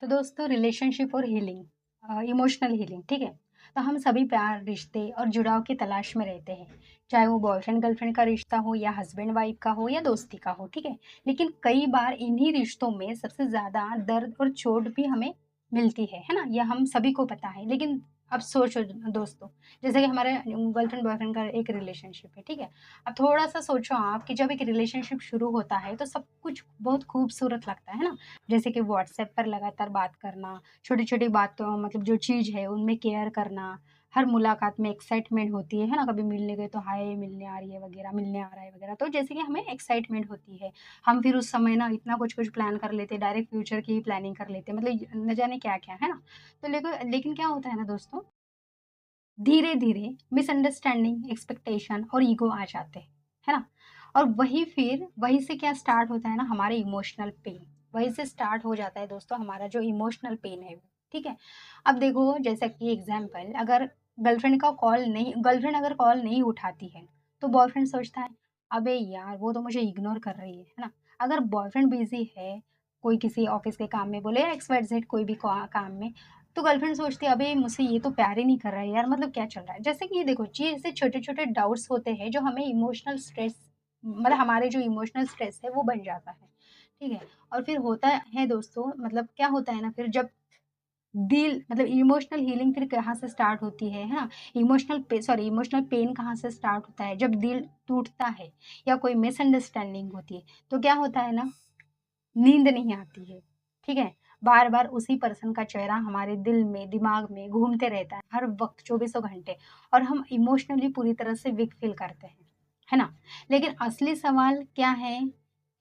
तो दोस्तों रिलेशनशिप और हीलिंग, इमोशनल हीलिंग, ठीक है। तो हम सभी प्यार, रिश्ते और जुड़ाव की तलाश में रहते हैं, चाहे वो बॉयफ्रेंड गर्लफ्रेंड का रिश्ता हो या हस्बैंड वाइफ का हो या दोस्ती का हो, ठीक है। लेकिन कई बार इन्हीं रिश्तों में सबसे ज़्यादा दर्द और चोट भी हमें मिलती है ना? यह हम सभी को पता है। लेकिन अब सोचो दोस्तों, जैसे कि हमारे गर्लफ्रेंड बॉयफ्रेंड का एक रिलेशनशिप है, ठीक है। अब थोड़ा-सा सोचो आप कि जब एक रिलेशनशिप शुरू होता है तो सब कुछ बहुत खूबसूरत लगता है ना? जैसे कि व्हाट्सएप पर लगातार बात करना, छोटी-छोटी बातों मतलब जो चीज़ है उनमें केयर करना, हर मुलाकात में एक्साइटमेंट होती है ना? कभी मिलने गए तो हाय मिलने आ रही है वगैरह, मिलने आ रहा है वगैरह, तो जैसे कि हमें एक्साइटमेंट होती है। हम फिर उस समय ना इतना कुछ-कुछ प्लान कर लेते हैं, डायरेक्ट फ्यूचर की ही प्लानिंग कर लेते हैं, मतलब न जाने क्या-क्या, है ना? तो लेकिन क्या होता है ना दोस्तों, धीरे-धीरे मिसअंडरस्टैंडिंग, एक्सपेक्टेशन और ईगो आ जाते हैं, है ना? और वहीं से क्या स्टार्ट होता है ना, हमारे इमोशनल पेन, वहीं से स्टार्ट हो जाता है दोस्तों हमारा जो इमोशनल पेन है वो, ठीक है? अब देखो जैसा कि एग्ज़ाम्पल, अगर गर्लफ्रेंड अगर कॉल नहीं उठाती है, तो बॉयफ्रेंड सोचता है, "अबे यार! वो तो मुझे इग्नोर कर रही है ना?" अगर बॉयफ्रेंड बिज़ी है, कोई किसी ऑफ़िस के काम में बोले या एक्स-वाई-ज़ेड कोई भी काम में, तो गर्लफ्रेंड सोचती है अबे मुझसे ये तो प्यार ही नहीं कर रहा है यार, मतलब क्या चल रहा है। जैसे कि ये देखो ये ऐसे छोटे-छोटे डाउट्स होते हैं जो हमें इमोशनल स्ट्रेस, मतलब हमारे जो इमोशनल स्ट्रेस है वो बन जाता है, ठीक है। और फिर होता है दोस्तों, मतलब क्या होता है ना, फिर जब दिल मतलब इमोशनल हीलिंग फिर कहाँ से स्टार्ट होती है ना? इमोशनल पेन कहाँ से स्टार्ट होता है, जब दिल टूटता है या कोई मिसअंडरस्टैंडिंग होती है, तो क्या होता है ना, नींद नहीं आती है, ठीक है? बार-बार उसी पर्सन का चेहरा हमारे दिल में, दिमाग में घूमते रहता है, हर वक़्त चौबीसों घंटे, और हम इमोशनली पूरी तरह से वीक फ़ील करते हैं, है ना? लेकिन असली सवाल क्या है,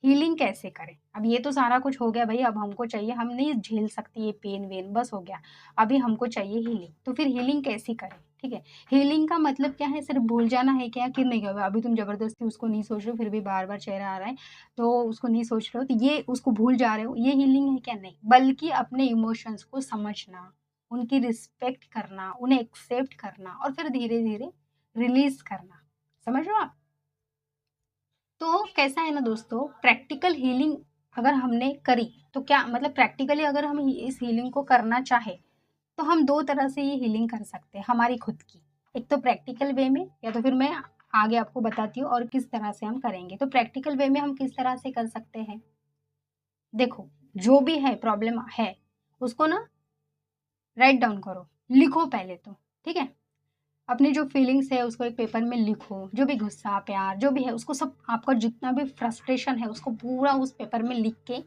हीलिंग कैसे करें? अब ये तो सारा कुछ हो गया भई, अब हमको चाहिए, हम नहीं झेल सकते ये पेन-वेन, बस हो गया। अभी हमको चाहिए हीलिंग, तो फिर हीलिंग कैसी करें, ठीक है? हीलिंग का मतलब क्या है, सिर्फ़ भूल जाना है क्या कि नहीं, अभी तुम ज़बरदस्ती उसको नहीं सोच रहे हो, फिर भी बार-बार चेहरा आ रहा है, तो उसको नहीं सोच रहे हो, तो ये उसको भूल जा रहे हो, ये हीलिंग है क्या? नहीं, बल्कि अपने इमोशंस को समझना, उनकी रिस्पेक्ट करना, उन्हें एक्सेप्ट करना और फिर धीरे-धीरे रिलीज़ करना। समझ रहे हो आप? तो कैसा है ना दोस्तों, प्रैक्टिकल हीलिंग अगर हमने करी, तो क्या मतलब प्रैक्टिकली अगर हम इस हीलिंग को करना चाहे, तो हम 2 तरह से ये हीलिंग कर सकते हैं हमारी खुद की। एक तो प्रैक्टिकल वे में, या तो फिर मैं आगे आपको बताती हूँ और किस तरह से हम करेंगे। तो प्रैक्टिकल वे में हम किस तरह से कर सकते हैं? देखो, जो भी है प्रॉब्लम है, उसको ना राइट डाउन करो, लिखो पहले तो, ठीक है? अपनी जो फीलिंग्स है उसको एक पेपर में लिखो, जो भी गुस्सा, प्यार जो भी है उसको सब, आपका जितना भी फ्रस्ट्रेशन है उसको पूरा उस पेपर में लिख के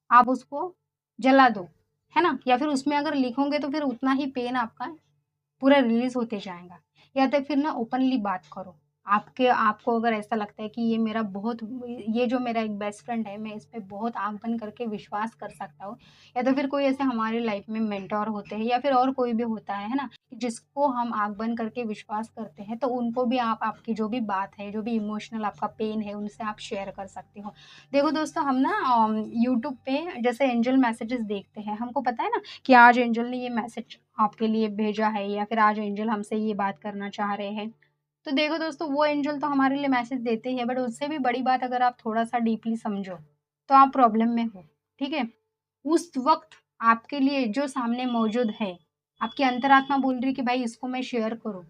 आप उसको जला दो, है ना? या फिर उसमें अगर लिखोगे तो फिर उतना ही पेन आपका पूरा रिलीज़ होते जाएगा। या तो फिर ना ओपनली बात करो। आपको अगर ऐसा लगता है कि ये जो मेरा एक बेस्ट फ्रेंड है, मैं इस पे बहुत आँख बंद करके विश्वास कर सकता हूँ, या तो फिर कोई ऐसे हमारी लाइफ़ में मेंटर होते हैं या फिर और कोई भी होता है ना? जिसको हम आँख बंद करके विश्वास करते हैं, तो उनको भी आप आपकी जो भी बात है, जो भी इमोशनल आपका पेन है, उनसे आप शेयर कर सकते हो। देखो दोस्तों, हम ना यूट्यूब पे जैसे एंजल मैसेजेस देखते हैं, हमको पता है ना कि आज एंजल ने ये मैसेज आपके लिए भेजा है या फिर आज एंजल हमसे ये बात करना चाह रहे हैं। तो देखो दोस्तों, वो एंजल तो हमारे लिए मैसेज देते ही है, बट उससे भी बड़ी बात अगर आप थोड़ा-सा डीपली समझो, तो आप प्रॉब्लम में हो, ठीक है? उस वक़्त आपके लिए जो सामने मौजूद है, आपकी अंतरात्मा बोल रही है कि भाई इसको मैं शेयर करूँ।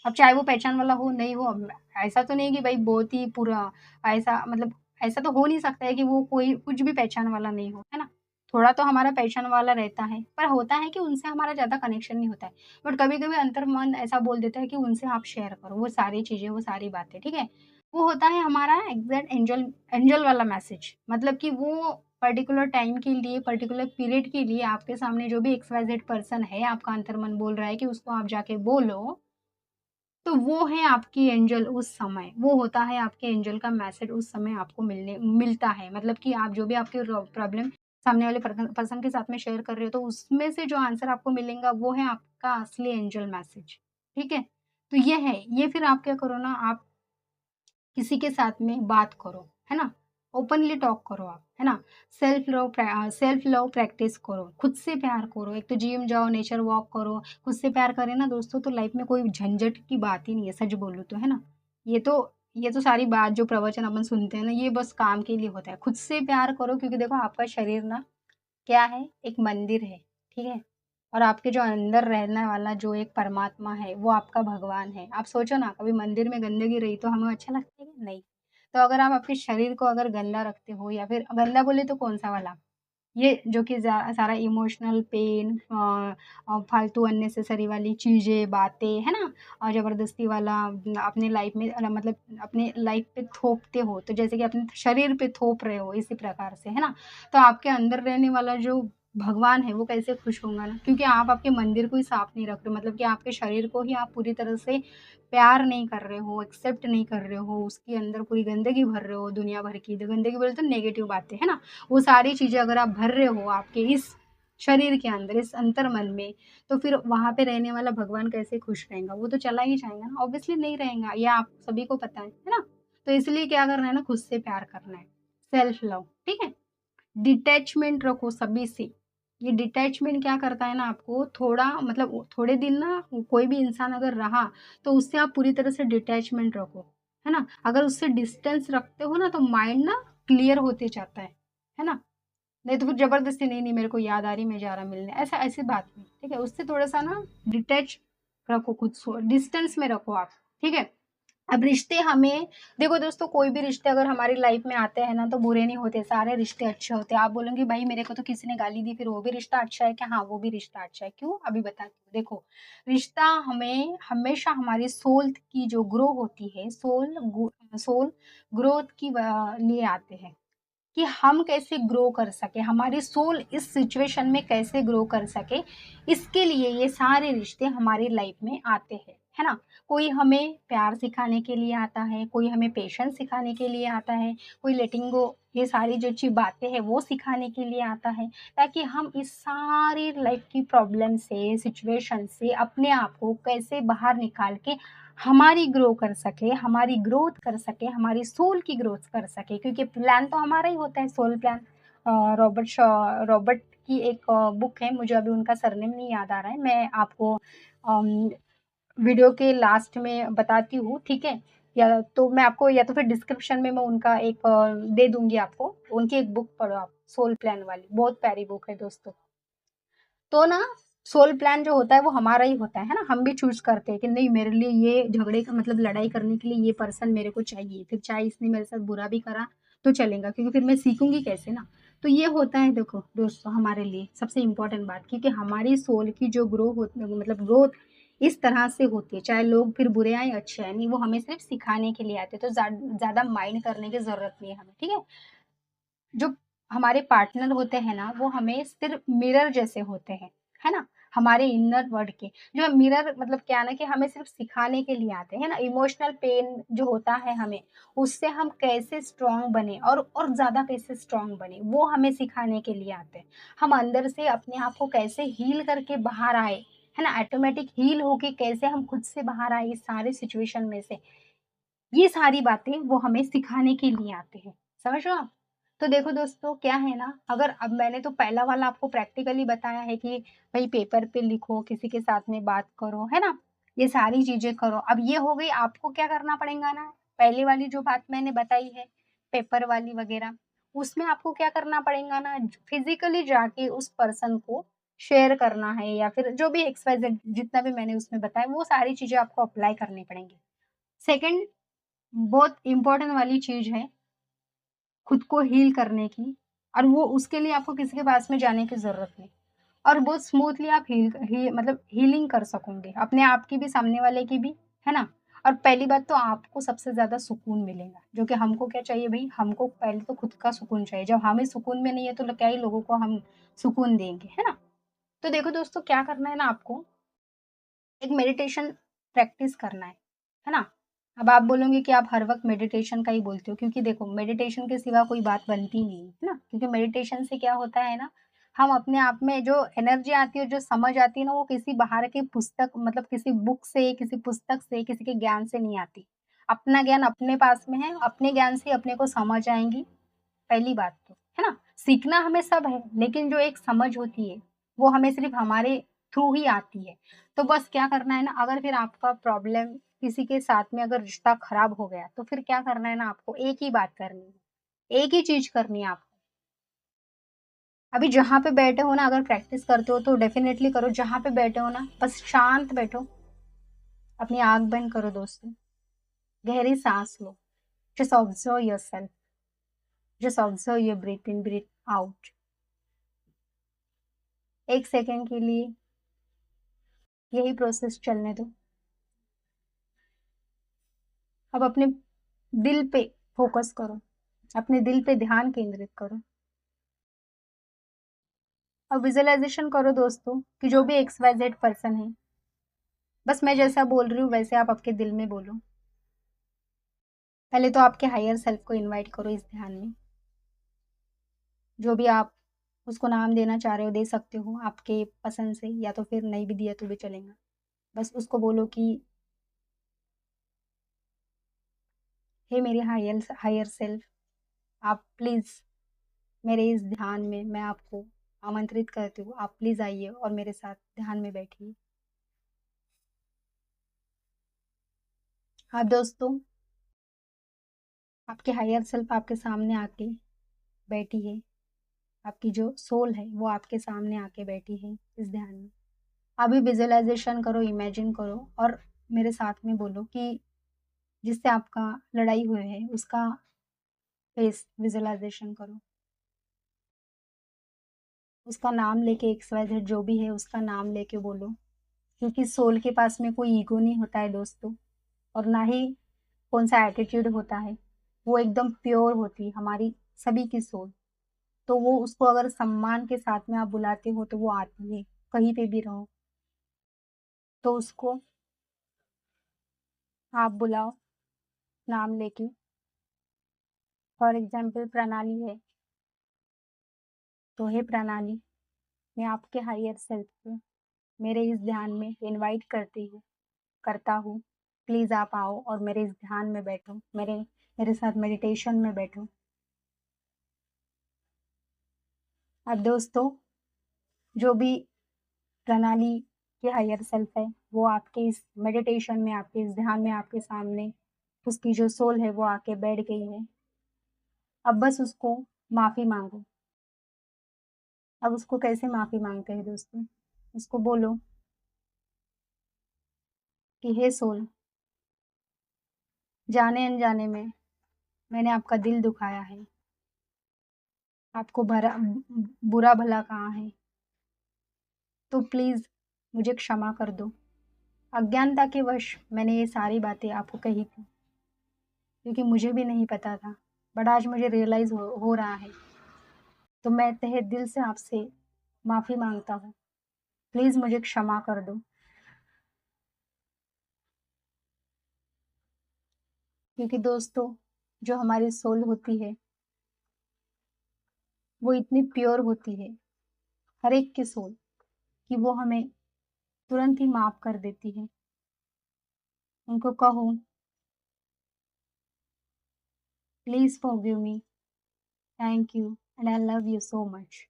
अब चाहे वो पहचान वाला हो, नहीं हो, अब ऐसा तो नहीं है कि भाई बहुत ही पूरा ऐसा मतलब ऐसा तो हो नहीं सकता है कि वो कोई कुछ भी पहचान वाला नहीं हो, है ना? थोड़ा तो हमारा पहचान वाला रहता है, पर होता है कि उनसे हमारा ज़्यादा कनेक्शन नहीं होता है। बट कभी-कभी अंतर्मन ऐसा बोल देता है कि उनसे आप शेयर करो, वो सारी चीज़ें, वो सारी बातें, ठीक है? वो होता है हमारा एग्ज़ैक्ट एंजल एंजल वाला मैसेज, मतलब कि वो पर्टिकुलर टाइम के लिए, पर्टिकुलर पीरियड के लिए आपके सामने जो भी एक्स-वाई-ज़ेड पर्सन है, आपका अंतर्मन बोल रहा है कि उसको आप जाके बोलो, तो वो है आपकी एंजल उस समय, वो होता है आपके एंजल का मैसेज उस समय आपको मिलता है। मतलब कि आप जो भी आपकी प्रॉब्लम सामने वाले पर्सन के साथ में शेयर कर रहे हो, तो उसमें से जो आंसर आपको मिलेगा वो है आपका असली एंजल मैसेज, ठीक है? तो ये है, ये फिर आप क्या करो ना, आप किसी के साथ में बात करो, है ना? ओपनली टॉक करो आप, है ना? सेल्फ लव प्रैक्टिस करो, खुद से प्यार करो। एक तो जिम जाओ, नेचर वॉक करो, खुद से प्यार करें ना दोस्तों, तो लाइफ में कोई झंझट की बात ही नहीं है, सच बोलूँ तो, है ना? ये तो ये तो सारी बात जो प्रवचन अपन सुनते हैं ना, ये बस काम के लिए होता है। खुद से प्यार करो, क्योंकि देखो आपका शरीर ना क्या है? एक मंदिर है, ठीक है? और आपके जो अंदर रहने वाला जो एक परमात्मा है, वो आपका भगवान है। आप सोचो ना, कभी मंदिर में गंदगी रही तो हमें अच्छा लगता है क्या? नहीं। तो अगर आप आपके शरीर को अगर गंदा रखते हो या फिर गंदा बोले तो कौन-सा वाला? ये जो कि सारा इमोशनल पेन फालतू अननेसेसरी वाली चीज़ें, बातें, है ना? और ज़बरदस्ती वाला अपने लाइफ में मतलब अपने लाइफ पे थोपते हो, तो जैसे कि अपने शरीर पे थोप रहे हो, इसी प्रकार से, है ना? तो आपके अंदर रहने वाला जो भगवान है, वो कैसे खुश होगा ना? क्योंकि आप आपके मंदिर को ही साफ नहीं रख रहे हो, मतलब कि आपके शरीर को ही आप पूरी तरह से प्यार नहीं कर रहे हो, एक्सेप्ट नहीं कर रहे हो, उसके अंदर पूरी गंदगी भर रहे हो, दुनिया भर की। तो गंदगी बोले तो नेगेटिव बातें, है ना? वो सारी चीज़ें अगर आप भर रहे हो आपके इस शरीर के अंदर, इस अंतर्मन में, तो फिर वहाँ पे रहने वाला भगवान कैसे खुश रहेगा? वो तो चला ही जाएगा ना, ऑब्वियसली नहीं रहेगा, ये आप सभी को पता है ना? तो इसलिए क्या करना है ना, खुद से प्यार करना है, सेल्फ लव, ठीक है? डिटैचमेंट रखो सभी से। ये डिटैचमेंट क्या करता है ना आपको थोड़ा मतलब थोड़े दिन ना कोई भी इंसान अगर रहा, तो उससे आप पूरी तरह से डिटैचमेंट रखो, है ना? अगर उससे डिस्टेंस रखते हो ना तो माइंड ना क्लियर होते जाता है ना? नहीं तो फिर ज़बरदस्ती नहीं मेरे को याद आ रही मैं जा रहा मिलने, ऐसा ऐसी बात नहीं, ठीक है? उससे थोड़ा-सा ना डिटैच रखो खुद को, डिस्टेंस में रखो आप, ठीक है? अब रिश्ते हमें देखो दोस्तों कोई भी रिश्ते अगर हमारी लाइफ में आते हैं ना तो बुरे नहीं होते, सारे रिश्ते अच्छे होते हैं। आप बोलोगे भाई मेरे को तो किसी ने गाली दी फिर वो भी रिश्ता अच्छा है क्या? हाँ, वो भी रिश्ता अच्छा है। क्यों? अभी बताती हूँ। देखो, रिश्ता हमें हमेशा हमारी सोल की जो ग्रो होती है, सोल ग्रोथ की लिए आते हैं। कि हम कैसे ग्रो कर सकें, हमारी सोल इस सिचुएशन में कैसे ग्रो कर सके, इसके लिए ये सारे रिश्ते हमारी लाइफ में आते हैं, है ना? कोई हमें प्यार सिखाने के लिए आता है, कोई हमें पेशेंस सिखाने के लिए आता है, कोई लेटिंग गो ये सारी जो ची बातें हैं वो सिखाने के लिए आता है, ताकि हम इस सारी लाइफ की प्रॉब्लम से, सिचुएशन से अपने आप को कैसे बाहर निकाल के हमारी ग्रो कर सके, हमारी ग्रोथ कर सके, हमारी सोल की ग्रोथ कर सके क्योंकि प्लान तो हमारा ही होता है सोल प्लान। रॉबर्ट की एक बुक है, मुझे अभी उनका सरनेम नहीं याद आ रहा है, मैं आपको वीडियो के लास्ट में बताती हूँ, ठीक है? या तो मैं आपको या तो फिर डिस्क्रिप्शन में मैं उनका एक दे दूँगी आपको, उनकी एक बुक पढ़ो आप, सोल प्लान वाली, बहुत प्यारी बुक है दोस्तों। तो ना सोल प्लान जो होता है वो हमारा ही होता है ना? हम भी चूज़ करते हैं कि नहीं मेरे लिए ये झगड़े का मतलब लड़ाई करने के लिए ये पर्सन मेरे को चाहिए, फिर चाहे इसने मेरे साथ बुरा भी करा तो चलेगा क्योंकि फिर मैं सीखूँगी कैसे ना? तो ये होता है देखो दोस्तों हमारे लिए सबसे इम्पोर्टेंट बात क्योंकि हमारी सोल की जो मतलब ग्रोथ इस तरह से होती है, चाहे लोग फिर बुरे आएँ, अच्छे आएँ, नहीं वो हमें सिर्फ़ सिखाने के लिए आते हैं, तो ज़्यादा माइंड करने की ज़रूरत नहीं है हमें, ठीक है? जो हमारे पार्टनर होते हैं ना, वो हमें सिर्फ़ मिरर जैसे होते हैं, है ना? हमारे इनर वर्ल्ड के, जो मिरर मतलब क्या है ना कि हमें सिर्फ़ सिखाने के लिए आते हैं, है ना? इमोशनल पेन जो होता है हमें, उससे हम कैसे स्ट्रॉन्ग बने और ज़्यादा कैसे स्ट्रॉन्ग बने, वो हमें सिखाने के लिए आते हैं। हम अंदर से अपने आप को कैसे हील करके बाहर आए, है ना? ऑटोमैटिक हील होके कैसे हम खुद से बाहर आए इस सारे सिचुएशन में से, ये सारी बातें वो हमें सिखाने के लिए आते हैं। समझ रहे हो आप? तो देखो दोस्तों क्या है ना, अगर अब मैंने तो पहला वाला आपको प्रैक्टिकली बताया है कि भई पेपर पे लिखो, किसी के साथ में बात करो, है ना? ये सारी चीज़ें करो। अब ये हो गई आपको क्या करना पड़ेगा ना, पहले वाली जो बात मैंने बताई है, पेपर वाली वगैरह, उसमें आपको क्या करना पड़ेगा ना, फिज़िकली जाके उस पर्सन को शेयर करना है या फिर जो भी एक्स-वाई-ज़ेड जितना भी मैंने उसमें बताया, वो सारी चीज़ें आपको अप्लाई करनी पड़ेंगी। सेकंड बहुत इम्पोर्टेंट वाली चीज़ है, खुद को हील करने की और वो उसके लिए आपको किसी के पास में जाने की ज़रूरत नहीं और बहुत स्मूथली आप मतलब हीलिंग कर सकोगे, अपने आप की भी, सामने वाले की भी, है ना? और पहली बात तो आपको सबसे ज़्यादा सुकून मिलेगा, जो कि हमको क्या चाहिए भई, हमको पहले तो खुद का सुकून चाहिए, जब हम ही सुकून में नहीं है, तो क्या ही लोगों को हम सुकून देंगे, है ना? तो देखो दोस्तों क्या करना है ना आपको एक मेडिटेशन प्रैक्टिस करना है ना? अब आप बोलोगे कि आप हर वक़्त मेडिटेशन का ही बोलते हो क्योंकि देखो मेडिटेशन के सिवा कोई बात बनती नहीं है ना? क्योंकि मेडिटेशन से क्या होता है ना, हम अपने आप में जो एनर्जी आती है, जो समझ आती है ना, वो किसी बाहर की पुस्तक मतलब किसी बुक से, किसी पुस्तक से, किसी के ज्ञान से नहीं आती। अपना ज्ञान अपने पास में है, अपने ज्ञान से अपने को समझ आएँगी, पहली बात तो, है ना? सीखना हमें सब है, लेकिन जो एक समझ होती है, वो हमें सिर्फ़ हमारे थ्रू ही आती है। तो बस क्या करना है ना, अगर फिर आपका प्रॉब्लम किसी के साथ में अगर रिश्ता खराब हो गया, तो फिर क्या करना है ना आपको, एक ही बात करनी है, एक ही चीज़ करनी है आपको। अभी जहाँ पे बैठे हो ना, अगर प्रैक्टिस करते हो तो डेफिनेटली करो। जहाँ पे बैठे हो ना, बस शांत बैठो, अपनी आँख बंद करो दोस्तों, गहरी सांस लो, just observe yourself, just observe your breath in breath out. 1 second के लिए यही प्रोसेस चलने दो। अब अपने दिल पे फोकस करो, अपने दिल पे ध्यान केंद्रित करो। अब विजुअलाइजेशन करो दोस्तों कि जो भी एक्स वाई जेड पर्सन है, बस मैं जैसा बोल रही हूँ वैसे आप आपके दिल में बोलो। पहले तो आपके हायर सेल्फ को इनवाइट करो इस ध्यान में। जो भी आप उसको नाम देना चाह रहे हो दे सकते हो आपके पसंद से, या तो फिर नहीं भी दिया तो भी चलेगा। बस उसको बोलो कि हे मेरे हायर सेल्फ, आप प्लीज़ मेरे इस ध्यान में, मैं आपको आमंत्रित करती हूँ, आप प्लीज़ आइए और मेरे साथ ध्यान में बैठिए। आप दोस्तों, आपके हायर सेल्फ आपके सामने आके बैठी है, आपकी जो सोल है वो आपके सामने आके बैठी है इस ध्यान में। अभी विजुअलाइजेशन करो, इमेजिन करो और मेरे साथ में बोलो कि जिससे आपका लड़ाई हुई है उसका फेस विजुअलाइजेशन करो। उसका नाम लेके, एक्स वाई जेड जो भी है उसका नाम लेके बोलो, क्योंकि सोल के पास में कोई ईगो नहीं होता है दोस्तों, और ना ही कौन सा एटीट्यूड होता है। वो एकदम प्योर होती है हमारी सभी की सोल। तो वो उसको अगर सम्मान के साथ में आप बुलाते हो तो वो आती है, कहीं पे भी रहो तो उसको आप बुलाओ नाम लेके। फॉर एग्जाम्पल प्रणाली है, तो हे प्रणाली, मैं आपके हायर सेल्फ को मेरे इस ध्यान में इनवाइट करता हूँ। प्लीज़ आप आओ और मेरे इस ध्यान में बैठो, मेरे साथ मेडिटेशन में बैठो। अब दोस्तों, जो भी प्रणाली के हायर सेल्फ है वो आपके इस मेडिटेशन में, आपके इस ध्यान में आपके सामने उसकी जो सोल है वो आके बैठ गई है। अब बस उसको माफ़ी मांगो। अब उसको कैसे माफ़ी मांगते हैं दोस्तों? उसको बोलो कि हे सोल, जाने अनजाने में मैंने आपका दिल दुखाया है, आपको बुरा भला कहा है, तो प्लीज़ मुझे क्षमा कर दो। अज्ञानता के वश मैंने ये सारी बातें आपको कही थी, क्योंकि मुझे भी नहीं पता था, बट आज मुझे रियलाइज़ हो रहा है। तो मैं तहे दिल से आपसे माफ़ी मांगता हूँ, प्लीज़ मुझे क्षमा कर दो। क्योंकि दोस्तों, जो हमारी सोल होती है वो इतनी प्योर होती है, हर एक की सोल, कि वो हमें तुरंत ही माफ़ कर देती है। उनको कहो, please forgive me, thank you and I love you so much.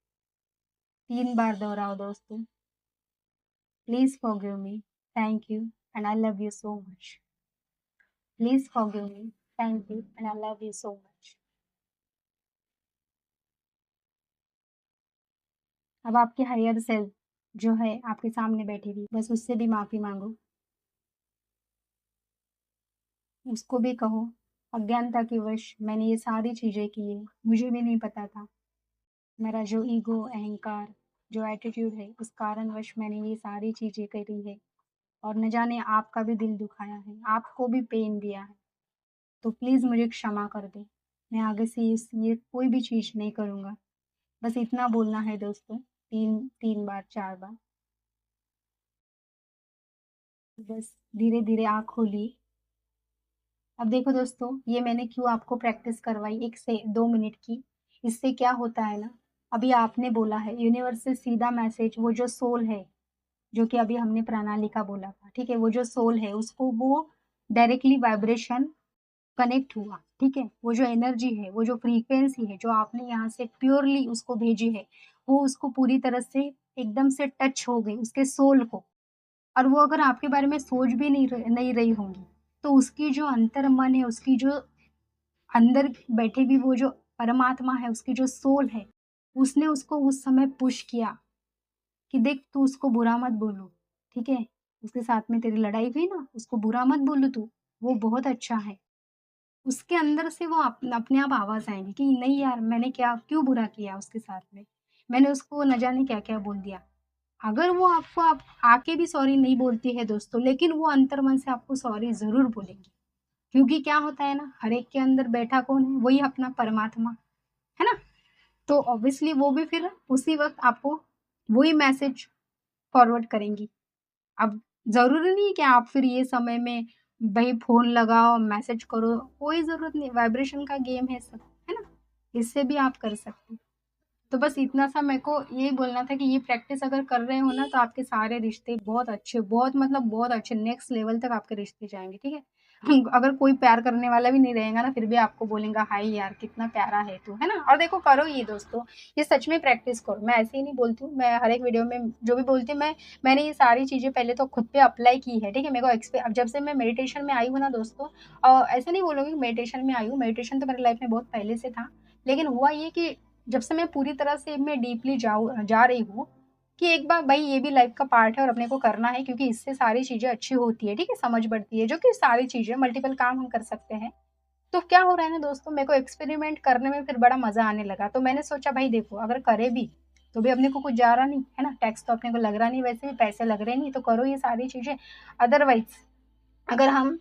3 बार दोहराओ दोस्तों, please forgive me, thank you and I love you so much. Please forgive me, thank you and I love you so much. अब आपके higher self जो है आपके सामने बैठी हुई, बस उससे भी माफ़ी माँगो। उसको भी कहो, अज्ञानता की वश मैंने ये सारी चीज़ें की है, मुझे भी नहीं पता था। मेरा जो ईगो, अहंकार, जो एटीट्यूड है उस कारणवश मैंने ये सारी चीज़ें करी है, और न जाने आपका भी दिल दुखाया है, आपको भी पेन दिया है। तो प्लीज़ मुझे क्षमा कर दो। मैं आगे से ये कोई भी चीज़ नहीं करूँगा। बस इतना बोलना है दोस्तों, 3 बार 4 बार। बस धीरे-धीरे आँख खोलिए। अब देखो दोस्तों, ये मैंने क्यों आपको प्रैक्टिस करवाई 1 से 2 मिनट की। इससे क्या होता है ना, अभी आपने बोला है यूनिवर्स से सीधा मैसेज, वो जो सोल है, जो कि अभी हमने प्रणाली का बोला था, ठीक है? वो जो सोल है उसको वो डायरेक्टली वाइब्रेशन कनेक्ट हुआ, ठीक है? वो जो एनर्जी है, वो जो फ्रीक्वेंसी है, जो आपने यहाँ से प्योरली उसको भेजी है, वो उसको पूरी तरह से एकदम से टच हो गई उसके सोल को। और वो अगर आपके बारे में सोच भी नहीं रही होंगी, तो उसकी जो अंतर्मन है, उसकी जो अंदर बैठे भी वो जो परमात्मा है, उसकी जो सोल है, उसने उसको उस समय पुश किया कि देख तू उसको बुरा मत बोलो, ठीक है? उसके साथ में तेरी लड़ाई हुई ना, उसको बुरा मत बोलो तू, वो बहुत अच्छा है। उसके अंदर से वो अपने आप आवाज़ आएँगी कि नहीं यार मैंने क्या क्यों बुरा किया उसके साथ में? मैंने उसको न जाने क्या-क्या बोल दिया। अगर वो आपको आप आके भी सॉरी नहीं बोलती है दोस्तों, लेकिन वो अंतर्मन से आपको सॉरी ज़रूर बोलेंगी। क्योंकि क्या होता है ना, हर एक के अंदर बैठा कौन है? वही अपना परमात्मा, है ना? तो ऑब्वियसली वो भी फिर उसी वक़्त आपको वही मैसेज फॉरवर्ड करेंगी। अब ज़रूरी नहीं है कि आप फिर ये समय में भई फ़ोन लगाओ, मैसेज करो, कोई ज़रूरत नहीं, वाइब्रेशन का गेम है सब, है ना? इससे भी आप कर सकते हो। तो बस इतना सा मेरे को यही बोलना था कि ये प्रैक्टिस अगर कर रहे हो ना तो आपके सारे रिश्ते बहुत अच्छे बहुत मतलब बहुत अच्छे नेक्स्ट लेवल तक आपके रिश्ते जाएँगे, ठीक है? अगर कोई प्यार करने वाला भी नहीं रहेगा ना फिर भी आपको बोलेगा हाय यार कितना प्यारा है तू, है ना? और देखो करो ये दोस्तों, ये सच में प्रैक्टिस करो। मैं ऐसे ही नहीं बोलती हूँ, मैं हर एक वीडियो में जो भी बोलती हूँ मैंने ये सारी चीज़ें पहले तो खुद पे अप्लाई की है, ठीक है? मेरे को अब जब से मैं मेडिटेशन में आई हूँ ना दोस्तों ऐसा नहीं बोलूँगी कि मेडिटेशन में आई हूँ, मेडिटेशन तो मेरी लाइफ में बहुत पहले से था। लेकिन हुआ ये कि जब से मैं पूरी तरह से मैं डीपली जा रही हूँ, कि एक बार भाई ये भी लाइफ का पार्ट है और अपने को करना है क्योंकि इससे सारी चीज़ें अच्छी होती है, ठीक है? समझ बढ़ती है, जो कि सारी चीज़ें मल्टीपल काम हम कर सकते हैं। तो क्या हो रहा है ना दोस्तों मेरे को एक्सपेरिमेंट करने में फिर बड़ा मज़ा आने लगा। तो मैंने सोचा भाई देखो अगर करे भी, तो भी अपने को कुछ जा रहा नहीं, है ना? टैक्स तो अपने को लग रहा नहीं, वैसे भी पैसे लग रहे नहीं, तो करो ये सारी चीज़ें। अदरवाइज़ अगर हम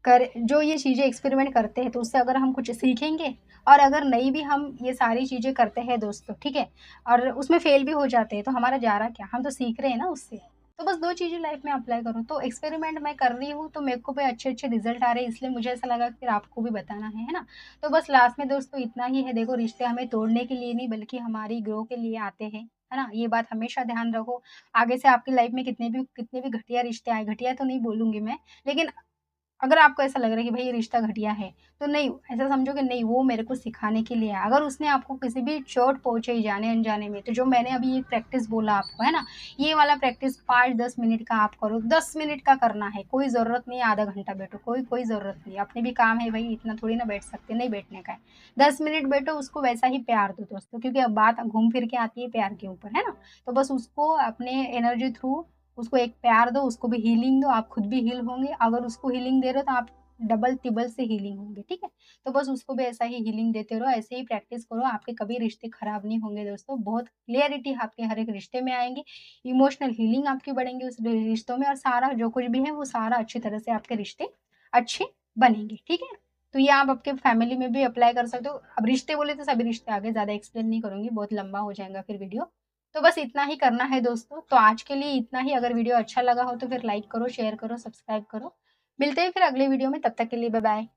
कर जो ये चीज़ें एक्सपेरिमेंट करते हैं, तो उससे अगर हम कुछ सीखेंगे और अगर नहीं भी हम ये सारी चीज़ें करते हैं दोस्तों, ठीक है? और उसमें फ़ेल भी हो जाते हैं, तो हमारा जा रहा क्या? हम तो सीख रहे हैं ना उससे। तो बस 2 चीज़ें लाइफ़ में अप्लाई करो। तो एक्सपेरिमेंट मैं कर रही हूँ, तो मेरे को भी अच्छे-अच्छे रिज़ल्ट आ रहे हैं, इसलिए मुझे ऐसा लगा कि फिर आपको भी बताना है ना? तो बस लास्ट में दोस्तों इतना ही है, देखो रिश्ते हमें तोड़ने के लिए नहीं बल्कि हमारी ग्रो के लिए आते हैं, है ना? ये बात हमेशा ध्यान रखो। आगे से आपकी लाइफ़ में कितने भी घटिया रिश्ते आए, घटिया तो नहीं बोलूँगी मैं, लेकिन अगर आपको ऐसा लग रहा है कि भाई ये रिश्ता घटिया है, तो नहीं, ऐसा समझो कि नहीं वो मेरे को सिखाने के लिए है। अगर उसने आपको किसी भी चोट पहुँचाई जाने-अनजाने में, तो जो मैंने अभी ये प्रैक्टिस बोला आपको, है ना? ये वाला प्रैक्टिस 5-10 मिनट का आप करो, 10 मिनट का करना है, कोई ज़रूरत नहीं है आधा घंटा बैठो, कोई ज़रूरत नहीं है। अपने भी काम है भई, इतना थोड़ी ना बैठ सकते, नहीं बैठने का है। 10 मिनट बैठो, उसको वैसा ही प्यार दो दोस्तों, क्योंकि अब बात घूम फिर के आती है प्यार के ऊपर, है ना? तो बस उसको अपने एनर्जी थ्रू उसको एक प्यार दो, उसको भी हीलिंग दो, आप खुद भी हील होंगे। अगर उसको हीलिंग दे रहे हो तो आप डबल-तिबल से हीलिंग होंगे, ठीक है? तो बस उसको भी ऐसा ही हीलिंग देते रहो, ऐसे ही प्रैक्टिस करो, आपके कभी रिश्ते खराब नहीं होंगे दोस्तों। बहुत क्लैरिटी आपके हर एक रिश्ते में आएँगी, इमोशनल हीलिंग आपकी बढ़ेंगी उस रिश्तों में और सारा जो कुछ भी है वो सारा अच्छी तरह से आपके रिश्ते अच्छे बनेंगे, ठीक है? तो ये आप आपके फैमिली में भी अप्लाई कर सकते हो। अब रिश्ते बोले तो सभी रिश्ते आ गए, ज़्यादा एक्सप्लेन नहीं करूँगी, बहुत लंबा हो जाएगा फिर वीडियो। तो बस इतना ही करना है दोस्तों। तो आज के लिए इतना ही। अगर वीडियो अच्छा लगा हो तो फिर लाइक करो, शेयर करो, सब्सक्राइब करो। मिलते हैं फिर अगले वीडियो में, तब तक के लिए बाय बाय।